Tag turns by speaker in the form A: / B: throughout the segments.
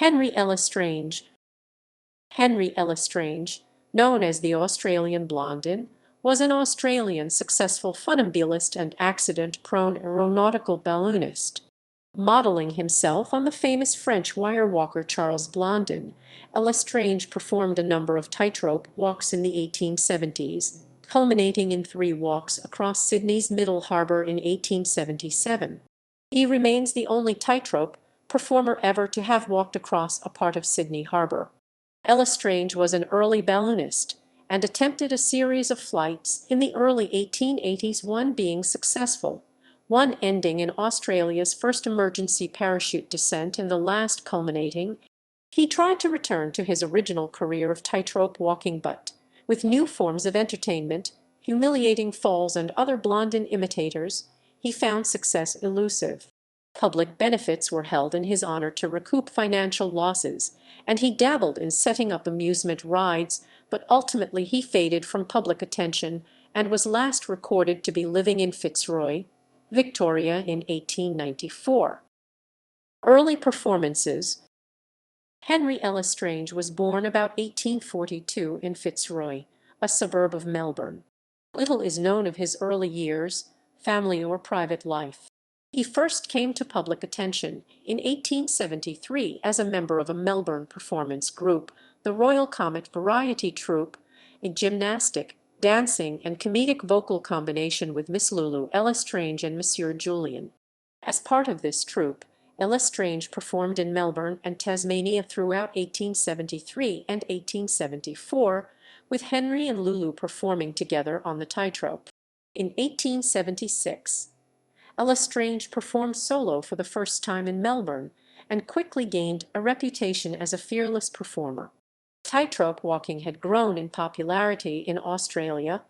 A: Henri L'Estrange. Henri L'Estrange, known as the Australian Blondin, was an Australian successful funambulist and accident-prone aeronautical balloonist. Modeling himself on the famous French wire-walker Charles Blondin, L'Estrange performed a number of tightrope walks in the 1870s, culminating in 3 walks across Sydney's Middle Harbour in 1877. He remains the only tightrope performer ever to have walked across a part of Sydney Harbour. L'Estrange was an early balloonist and attempted a series of flights in the early 1880s, one being successful, one ending in Australia's first emergency parachute descent and the last culminating. He tried to return to his original career of tightrope walking, but, with new forms of entertainment, humiliating falls and other Blondin imitators, he found success elusive. Public benefits were held in his honor to recoup financial losses, and he dabbled in setting up amusement rides, but ultimately he faded from public attention and was last recorded to be living in Fitzroy, Victoria in 1894. Early performances. Henri L'Estrange was born about 1842 in Fitzroy, a suburb of Melbourne. Little is known of his early years, family or private life. He first came to public attention in 1873 as a member of a Melbourne performance group, the Royal Comet Variety Troupe, a gymnastic, dancing and comedic vocal combination with Miss Lulu L'Estrange and Monsieur Julien. As part of this troupe, L'Estrange performed in Melbourne and Tasmania throughout 1873 and 1874, with Henri and Lulu performing together on the tightrope. In 1876, L'Estrange performed solo for the first time in Melbourne and quickly gained a reputation as a fearless performer. Tightrope walking had grown in popularity in Australia.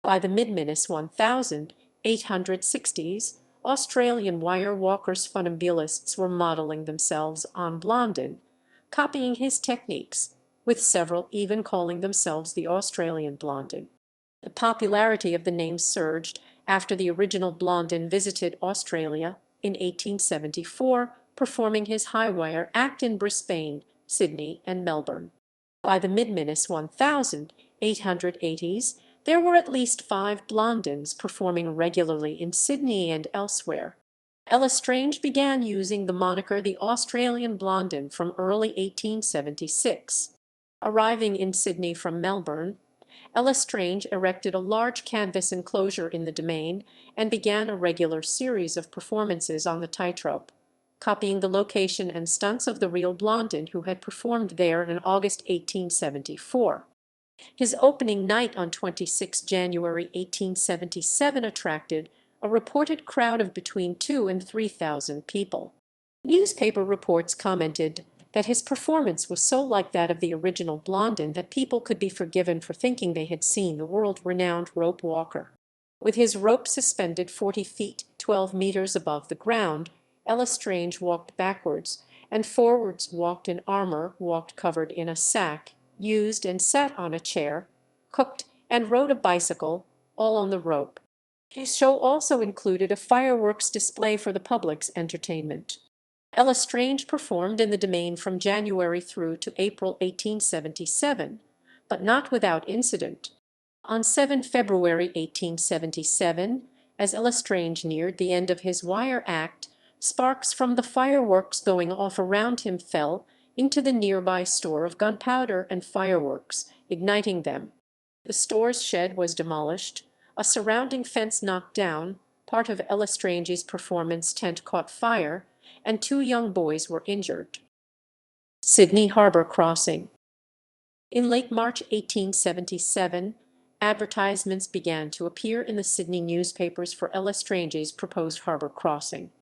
A: By the mid-1860s, Australian wire walkers funambulists were modeling themselves on Blondin, copying his techniques, with several even calling themselves the Australian Blondin. The popularity of the name surged after the original Blondin visited Australia in 1874, performing his high-wire act in Brisbane, Sydney, and Melbourne. By the mid-1880s, there were at least 5 Blondins performing regularly in Sydney and elsewhere. L'Estrange began using the moniker the Australian Blondin from early 1876. Arriving in Sydney from Melbourne, L'Estrange erected a large canvas enclosure in the Domain and began a regular series of performances on the tightrope, copying the location and stunts of the real Blondin who had performed there in August 1874. His opening night on 26 January 1877 attracted a reported crowd of between 2,000 and 3,000 people. Newspaper reports commented that his performance was so like that of the original Blondin that people could be forgiven for thinking they had seen the world-renowned rope walker. With his rope suspended 40 feet, 12 meters above the ground, L'Estrange walked backwards and forwards, walked in armor, walked covered in a sack, used and sat on a chair, cooked and rode a bicycle, all on the rope. His show also included a fireworks display for the public's entertainment. L'Estrange performed in the Domain from January through to April 1877, but not without incident. On 7 February 1877, as L'Estrange neared the end of his wire act, sparks from the fireworks going off around him fell into the nearby store of gunpowder and fireworks, igniting them. The store's shed was demolished, a surrounding fence knocked down, part of L'Estrange's performance tent caught fire, and 2 young boys were injured. Sydney Harbour crossing. In late March 1877, advertisements began to appear in the Sydney newspapers for L'Estrange's proposed harbour crossing.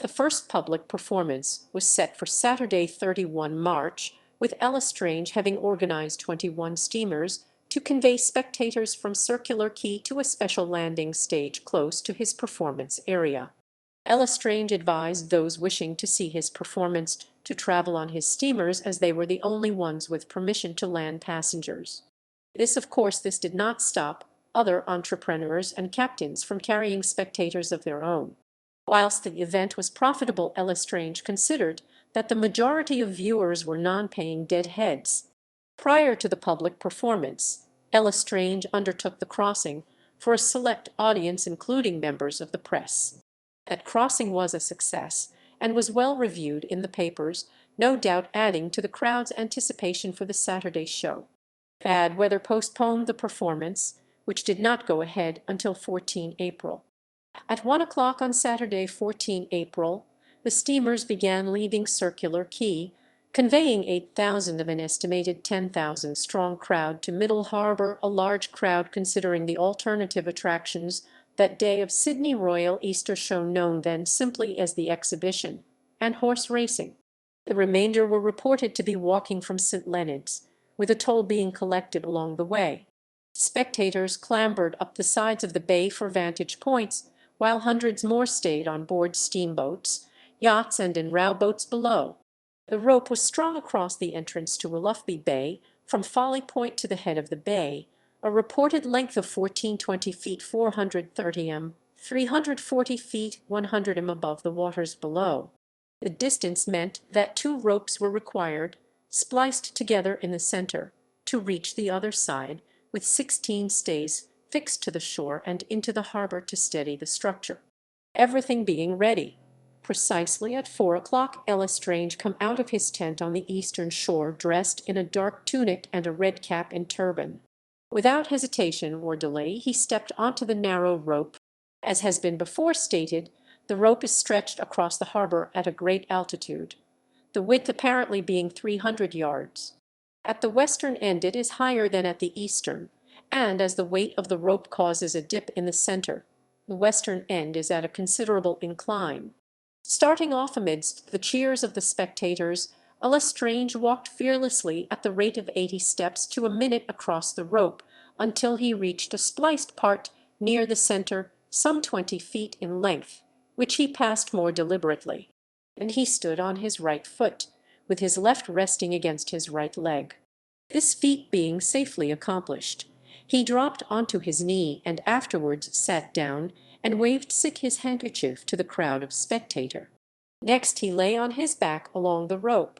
A: The first public performance was set for Saturday, 31 March, with L'Estrange having organized 21 steamers to convey spectators from Circular Quay to a special landing stage close to his performance area. L'Estrange advised those wishing to see his performance to travel on his steamers, as they were the only ones with permission to land passengers. Of course, this did not stop other entrepreneurs and captains from carrying spectators of their own. Whilst the event was profitable, L'Estrange considered that the majority of viewers were non-paying deadheads. Prior to the public performance, L'Estrange undertook the crossing for a select audience including members of the press. That crossing was a success, and was well reviewed in the papers, no doubt adding to the crowd's anticipation for the Saturday show. Bad weather postponed the performance, which did not go ahead until 14 April. At 1 o'clock on Saturday, 14 April, the steamers began leaving Circular Quay, conveying 8,000 of an estimated 10,000 strong crowd to Middle Harbour, a large crowd considering the alternative attractions that day of Sydney Royal Easter Show, known then simply as the Exhibition, and horse racing. The remainder were reported to be walking from St. Leonard's, with a toll being collected along the way. Spectators clambered up the sides of the bay for vantage points, while hundreds more stayed on board steamboats, yachts, and in rowboats below. The rope was strung across the entrance to Willoughby Bay, from Folly Point to the head of the bay, a reported length of 1420 feet 430 m, 340 feet 100 m above the waters below. The distance meant that 2 ropes were required, spliced together in the center, to reach the other side, with 16 stays fixed to the shore and into the harbour to steady the structure. Everything being ready, precisely at 4 o'clock L'Estrange come out of his tent on the eastern shore dressed in a dark tunic and a red cap and turban. Without hesitation or delay he stepped onto the narrow rope. As has been before stated, the rope is stretched across the harbour at a great altitude, the width apparently being 300 yards. At the western end it is higher than at the eastern, and as the weight of the rope causes a dip in the center, the western end is at a considerable incline. Starting off amidst the cheers of the spectators, L'Estrange walked fearlessly at the rate of 80 steps to a minute across the rope, until he reached a spliced part near the center, some 20 feet in length, which he passed more deliberately. Then he stood on his right foot, with his left resting against his right leg. This feat being safely accomplished, he dropped onto his knee and afterwards sat down and waved his handkerchief to the crowd of spectators. Next he lay on his back along the rope.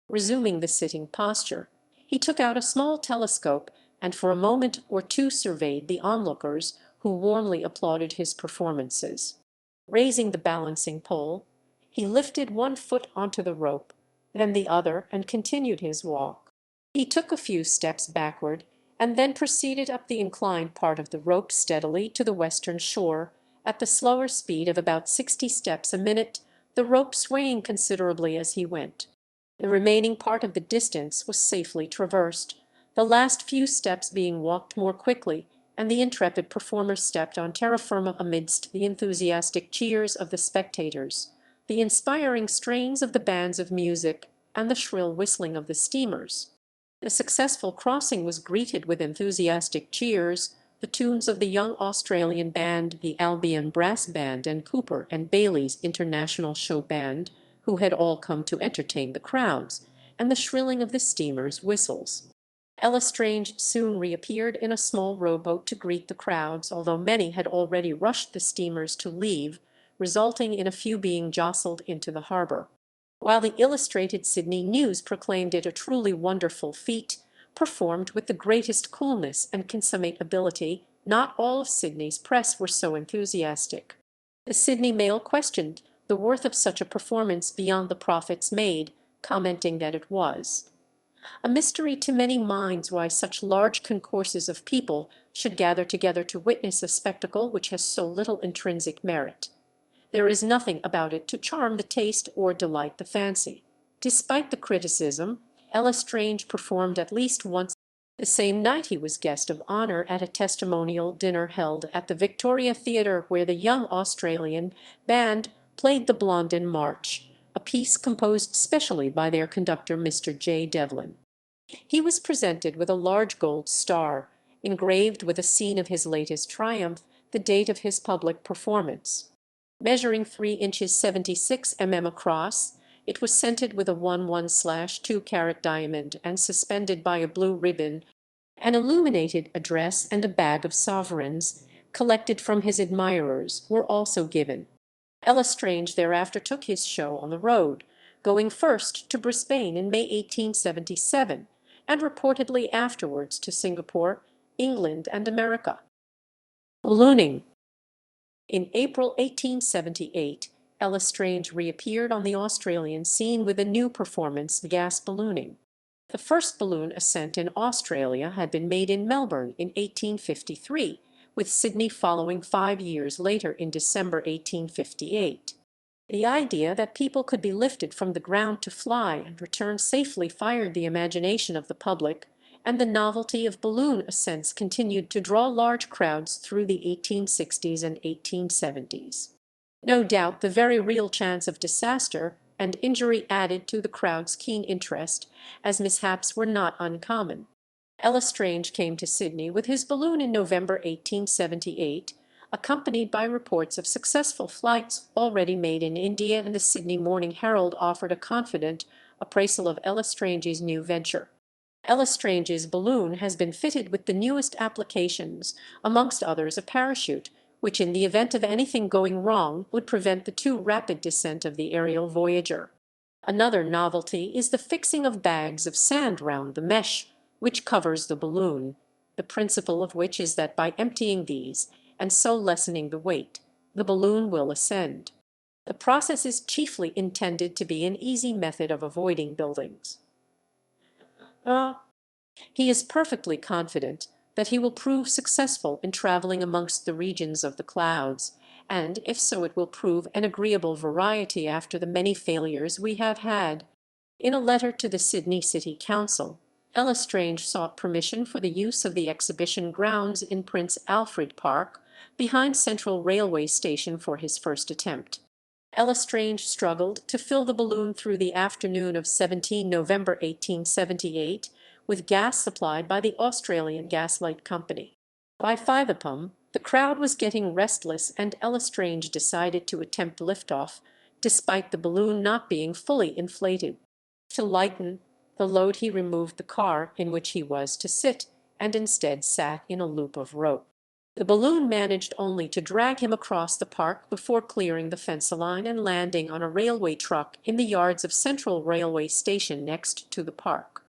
A: Resuming the sitting posture, he took out a small telescope and for a moment or two surveyed the onlookers, who warmly applauded his performances. Raising the balancing pole, he lifted one foot onto the rope, then the other, and continued his walk. He took a few steps backward, and then proceeded up the inclined part of the rope steadily to the western shore, at the slower speed of about 60 steps a minute, the rope swaying considerably as he went. The remaining part of the distance was safely traversed, the last few steps being walked more quickly, and the intrepid performer stepped on terra firma amidst the enthusiastic cheers of the spectators, the inspiring strains of the bands of music, and the shrill whistling of the steamers. The successful crossing was greeted with enthusiastic cheers, the tunes of the young Australian band, the Albion Brass Band, and Cooper and Bailey's International Show Band, who had all come to entertain the crowds, and the shrilling of the steamers' whistles. L'Estrange soon reappeared in a small rowboat to greet the crowds, although many had already rushed the steamers to leave, resulting in a few being jostled into the harbour. While the Illustrated Sydney News proclaimed it a truly wonderful feat, performed with the greatest coolness and consummate ability, not all of Sydney's press were so enthusiastic. The Sydney Mail questioned the worth of such a performance beyond the profits made, commenting that it was a mystery to many minds why such large concourses of people should gather together to witness a spectacle which has so little intrinsic merit. There is nothing about it to charm the taste or delight the fancy. Despite the criticism, L'Estrange performed at least once. The same night he was guest of honour at a testimonial dinner held at the Victoria Theatre, where the young Australian band played the Blondin March, a piece composed specially by their conductor Mr. J. Devlin. He was presented with a large gold star, engraved with a scene of his latest triumph, the date of his public performance. Measuring 3 inches 76 mm across, it was scented with a 1/2-carat diamond and suspended by a blue ribbon. An illuminated address and a bag of sovereigns, collected from his admirers, were also given. L'Estrange thereafter took his show on the road, going first to Brisbane in May 1877, and reportedly afterwards to Singapore, England, and America. Ballooning. In April 1878, L'Estrange reappeared on the Australian scene with a new performance, gas ballooning. The first balloon ascent in Australia had been made in Melbourne in 1853, with Sydney following 5 years later in December 1858. The idea that people could be lifted from the ground to fly and return safely fired the imagination of the public, and the novelty of balloon ascents continued to draw large crowds through the 1860s and 1870s. No doubt the very real chance of disaster and injury added to the crowd's keen interest, as mishaps were not uncommon. L'Estrange came to Sydney with his balloon in November 1878, accompanied by reports of successful flights already made in India, and the Sydney Morning Herald offered a confident appraisal of L'Estrange's new venture. L'Estrange's balloon has been fitted with the newest applications, amongst others a parachute, which in the event of anything going wrong would prevent the too rapid descent of the aerial voyager. Another novelty is the fixing of bags of sand round the mesh which covers the balloon, the principle of which is that by emptying these, and so lessening the weight, the balloon will ascend. The process is chiefly intended to be an easy method of avoiding buildings. He is perfectly confident that he will prove successful in travelling amongst the regions of the clouds, and if so it will prove an agreeable variety after the many failures we have had. In a letter to the Sydney City Council, L'Estrange sought permission for the use of the exhibition grounds in Prince Alfred Park, behind Central Railway Station, for his first attempt. L'Estrange struggled to fill the balloon through the afternoon of 17 November 1878, with gas supplied by the Australian Gaslight Company. By 5 p.m. the crowd was getting restless, and L'Estrange decided to attempt liftoff, despite the balloon not being fully inflated. To lighten the load he removed the car in which he was to sit, and instead sat in a loop of rope. The balloon managed only to drag him across the park before clearing the fence line and landing on a railway truck in the yards of Central Railway Station next to the park.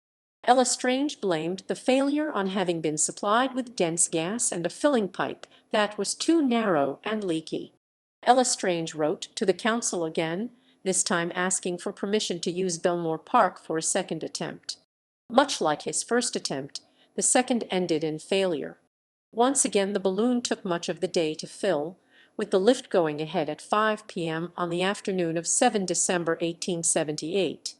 A: L'Estrange blamed the failure on having been supplied with dense gas and a filling pipe that was too narrow and leaky. L'Estrange wrote to the council again, this time asking for permission to use Belmore Park for a second attempt. Much like his first attempt, the second ended in failure. Once again the balloon took much of the day to fill, with the lift going ahead at 5 p.m. on the afternoon of 7 December 1878.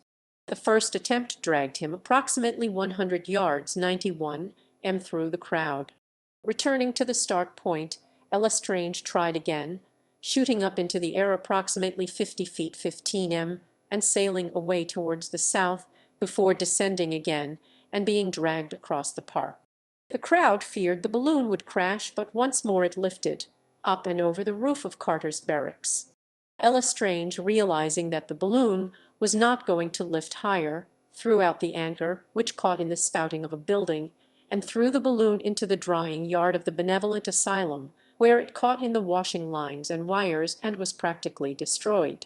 A: The first attempt dragged him approximately 100 yards 91 m through the crowd. Returning to the start point, L'Estrange tried again, shooting up into the air approximately 50 feet 15 m and sailing away towards the south before descending again and being dragged across the park. The crowd feared the balloon would crash, but once more it lifted, up and over the roof of Carter's barracks. L'Estrange, realizing that the balloon was not going to lift higher, threw out the anchor, which caught in the spouting of a building, and threw the balloon into the drying yard of the Benevolent Asylum, where it caught in the washing lines and wires and was practically destroyed.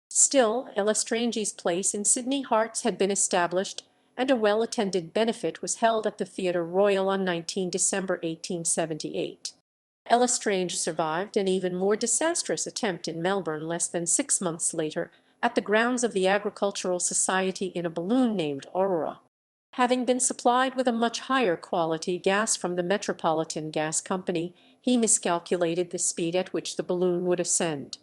A: Still, L'Estrange's place in Sydney hearts had been established, and a well-attended benefit was held at the Theatre Royal on 19 December 1878. L'Estrange survived an even more disastrous attempt in Melbourne less than 6 months later, at the grounds of the Agricultural Society, in a balloon named Aurora. Having been supplied with a much higher quality gas from the Metropolitan Gas Company, he miscalculated the speed at which the balloon would ascend.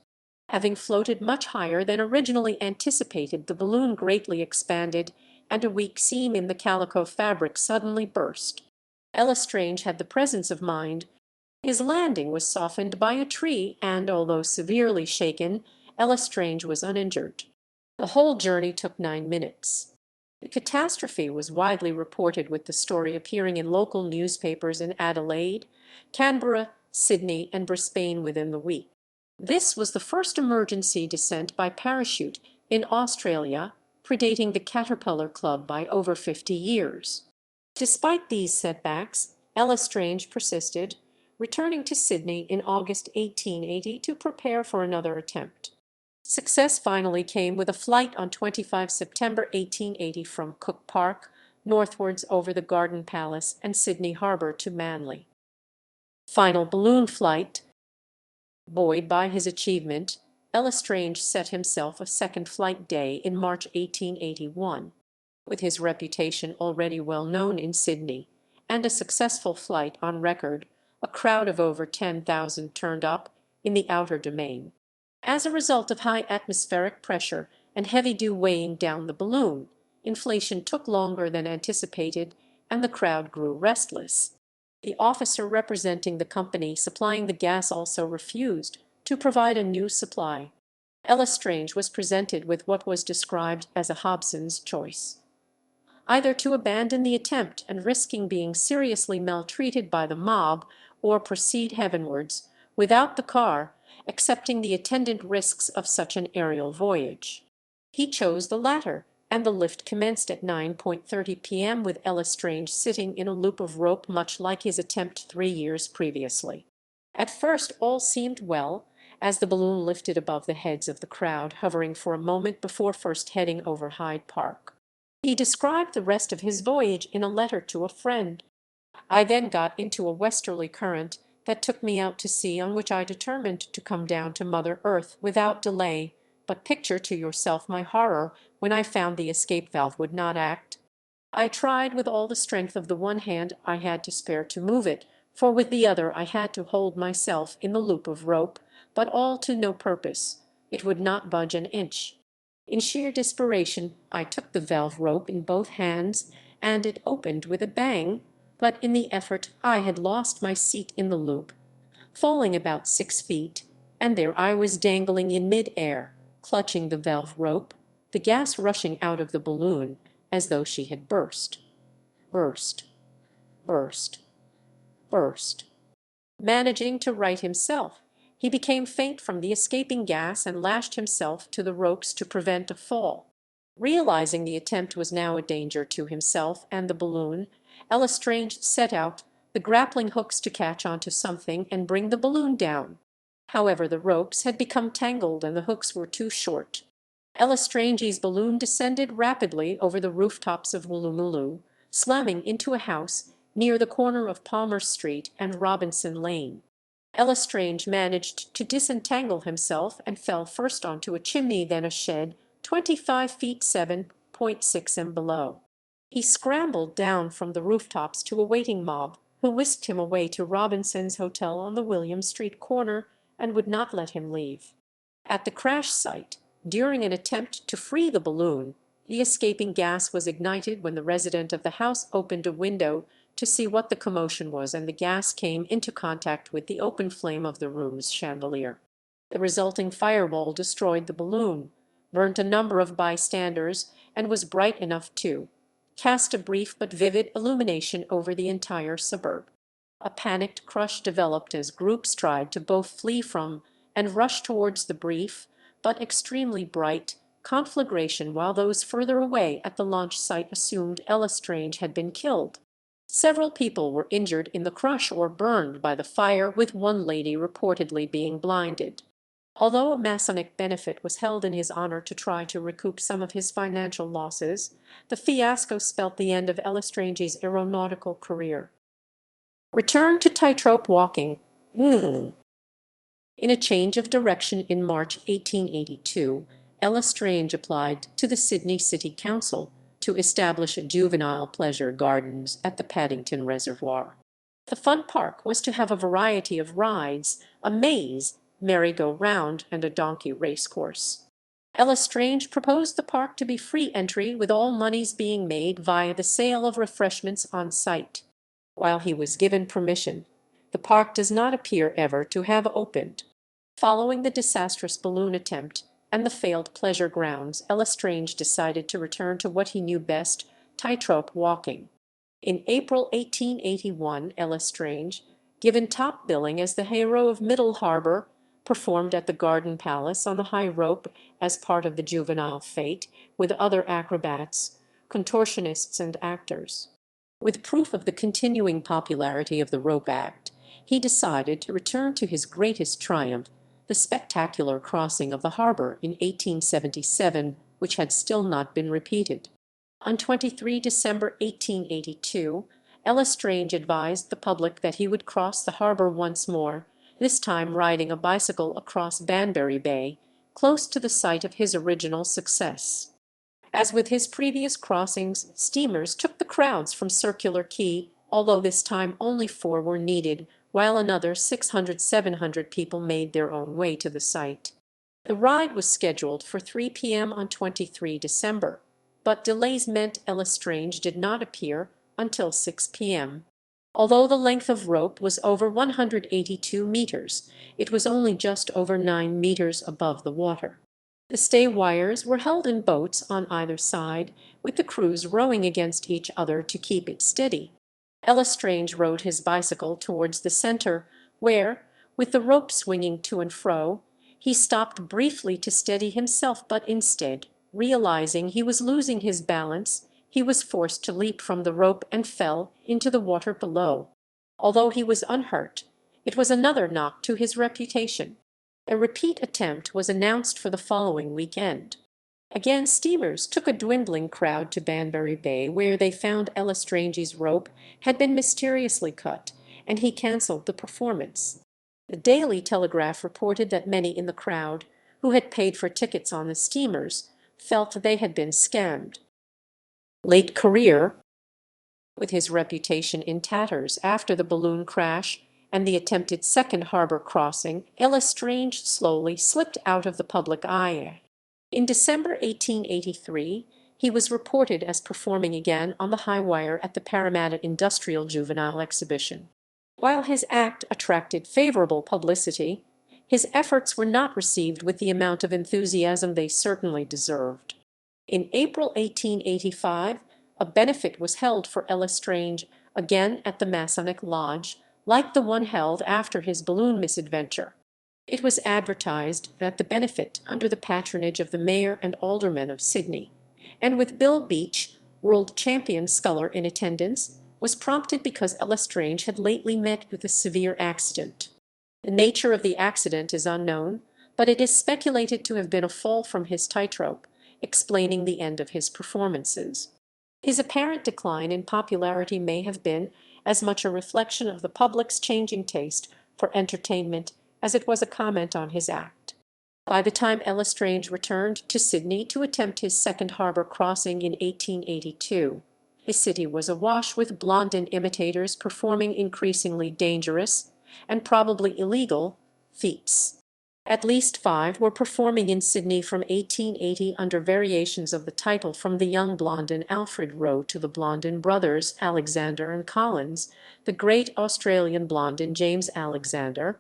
A: Having floated much higher than originally anticipated, the balloon greatly expanded, and a weak seam in the calico fabric suddenly burst. L'Estrange had the presence of mind. His landing was softened by a tree, and although severely shaken, L'Estrange was uninjured. The whole journey took 9 minutes. The catastrophe was widely reported, with the story appearing in local newspapers in Adelaide, Canberra, Sydney, and Brisbane within the week. This was the first emergency descent by parachute in Australia, predating the Caterpillar Club by over 50 years. Despite these setbacks, L'Estrange persisted, returning to Sydney in August 1880 to prepare for another attempt. Success finally came with a flight on 25 September 1880 from Cook Park northwards over the Garden Palace and Sydney Harbour to Manly. Final balloon flight. Buoyed by his achievement, L'Estrange set himself a second flight day in March 1881. With his reputation already well known in Sydney, and a successful flight on record, a crowd of over 10,000 turned up in the outer domain. As a result of high atmospheric pressure and heavy dew weighing down the balloon, inflation took longer than anticipated, and the crowd grew restless. The officer representing the company supplying the gas also refused to provide a new supply. L'Estrange was presented with what was described as a Hobson's choice: either to abandon the attempt and risking being seriously maltreated by the mob, or proceed heavenwards without the car, accepting the attendant risks of such an aerial voyage. He chose the latter, and the lift commenced at 9:30 p.m. with L'Estrange sitting in a loop of rope much like his attempt 3 years previously. At first all seemed well, as the balloon lifted above the heads of the crowd, hovering for a moment before first heading over Hyde Park. He described the rest of his voyage in a letter to a friend. "I then got into a westerly current that took me out to sea, on which I determined to come down to Mother Earth without delay, but picture to yourself my horror when I found the escape valve would not act. I tried with all the strength of the one hand I had to spare to move it, for with the other I had to hold myself in the loop of rope, but all to no purpose. It would not budge an inch. In sheer desperation I took the valve rope in both hands, and it opened with a bang, but in the effort I had lost my seat in the loop, falling about 6 feet, and there I was dangling in mid-air, clutching the valve rope, the gas rushing out of the balloon as though she had burst. Burst. Burst. Burst. Managing to right himself, he became faint from the escaping gas and lashed himself to the ropes to prevent a fall. Realizing the attempt was now a danger to himself and the balloon, L'Estrange set out the grappling hooks to catch onto something and bring the balloon down. However, the ropes had become tangled and the hooks were too short. L'Estrange's balloon descended rapidly over the rooftops of Woolloomooloo, slamming into a house near the corner of Palmer Street and Robinson Lane. L'Estrange managed to disentangle himself and fell first onto a chimney, then a shed 25 feet 7.6 m below. He scrambled down from the rooftops to a waiting mob, who whisked him away to Robinson's Hotel on the William Street corner and would not let him leave. At the crash site, during an attempt to free the balloon, the escaping gas was ignited when the resident of the house opened a window to see what the commotion was, and the gas came into contact with the open flame of the room's chandelier. The resulting fireball destroyed the balloon, burnt a number of bystanders, and was bright enough to cast a brief but vivid illumination over the entire suburb. A panicked crush developed as groups tried to both flee from and rush towards the brief, but extremely bright, conflagration, while those further away at the launch site assumed L'Estrange had been killed. Several people were injured in the crush or burned by the fire, with one lady reportedly being blinded. Although a Masonic benefit was held in his honor to try to recoup some of his financial losses, the fiasco spelt the end of L'Estrange's aeronautical career. Return to tightrope walking. In a change of direction in March 1882, L'Estrange applied to the Sydney City Council to establish juvenile pleasure gardens at the Paddington Reservoir. The fun park was to have a variety of rides, a maze, merry-go-round, and a donkey racecourse. L'Estrange proposed the park to be free entry, with all moneys being made via the sale of refreshments on site. While he was given permission, the park does not appear ever to have opened. Following the disastrous balloon attempt and the failed pleasure grounds, L'Estrange decided to return to what he knew best, tightrope walking. In April 1881, L'Estrange, given top billing as the hero of Middle Harbour, performed at the Garden Palace on the high rope as part of the juvenile fete, with other acrobats, contortionists, and actors. With proof of the continuing popularity of the rope act, he decided to return to his greatest triumph, the spectacular crossing of the harbour in 1877, which had still not been repeated. On 23 December 1882, L'Estrange advised the public that he would cross the harbour once more, this time riding a bicycle across Banbury Bay, close to the site of his original success. As with his previous crossings, steamers took the crowds from Circular Quay, although this time only 4 were needed, while another 600–700 people made their own way to the site. The ride was scheduled for 3 p.m. on 23 December, but delays meant L'Estrange did not appear until 6 p.m. Although the length of rope was over 182 meters, it was only just over 9 meters above the water. The stay wires were held in boats on either side, with the crews rowing against each other to keep it steady. L'Estrange rode his bicycle towards the center, where, with the rope swinging to and fro, he stopped briefly to steady himself, but instead, realizing he was losing his balance, he was forced to leap from the rope and fell into the water below. Although he was unhurt, it was another knock to his reputation. A repeat attempt was announced for the following weekend. Again, steamers took a dwindling crowd to Banbury Bay, where they found L'Estrange's rope had been mysteriously cut, and he cancelled the performance. The Daily Telegraph reported that many in the crowd, who had paid for tickets on the steamers, felt they had been scammed. Late career. With his reputation in tatters after the balloon crash and the attempted second harbour crossing, L'Estrange slowly slipped out of the public eye. In December 1883, he was reported as performing again on the high wire at the Parramatta Industrial Juvenile Exhibition. While his act attracted favourable publicity, his efforts were not received with the amount of enthusiasm they certainly deserved. In April 1885, a benefit was held for L'Estrange, again at the Masonic Lodge, like the one held after his balloon misadventure. It was advertised that the benefit, under the patronage of the mayor and aldermen of Sydney, and with Bill Beach, world champion sculler, in attendance, was prompted because L'Estrange had lately met with a severe accident. The nature of the accident is unknown, but it is speculated to have been a fall from his tightrope, explaining the end of his performances. His apparent decline in popularity may have been as much a reflection of the public's changing taste for entertainment as it was a comment on his act. By the time L'Estrange returned to Sydney to attempt his second harbour crossing in 1882, the city was awash with Blondin imitators performing increasingly dangerous, and probably illegal, feats. At least 5 were performing in Sydney from 1880 under variations of the title, from the young Blondin Alfred Roe to the Blondin brothers Alexander and Collins, the great Australian Blondin James Alexander.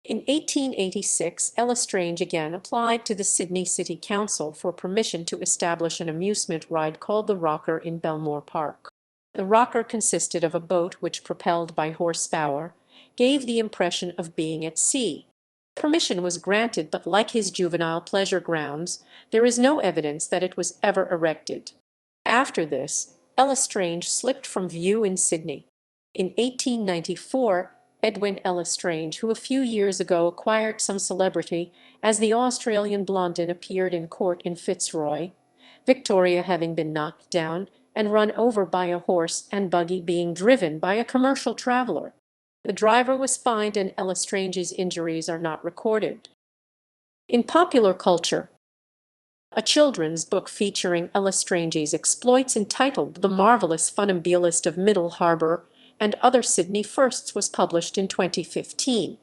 A: In 1886, L'Estrange again applied to the Sydney City Council for permission to establish an amusement ride called the Rocker in Belmore Park. The rocker consisted of a boat which, propelled by horsepower, gave the impression of being at sea. Permission was granted, but like his juvenile pleasure grounds, there is no evidence that it was ever erected. After this, L'Estrange slipped from view in Sydney. In 1894, Edwin L'Estrange, who a few years ago acquired some celebrity as the Australian Blondin, appeared in court in Fitzroy, Victoria having been knocked down and run over by a horse and buggy being driven by a commercial traveller. The driver was fined, and L'Estrange's injuries are not recorded. In popular culture, a children's book featuring L'Estrange's exploits, entitled The Marvellous Funambulist of Middle Harbour and Other Sydney Firsts, was published in 2015.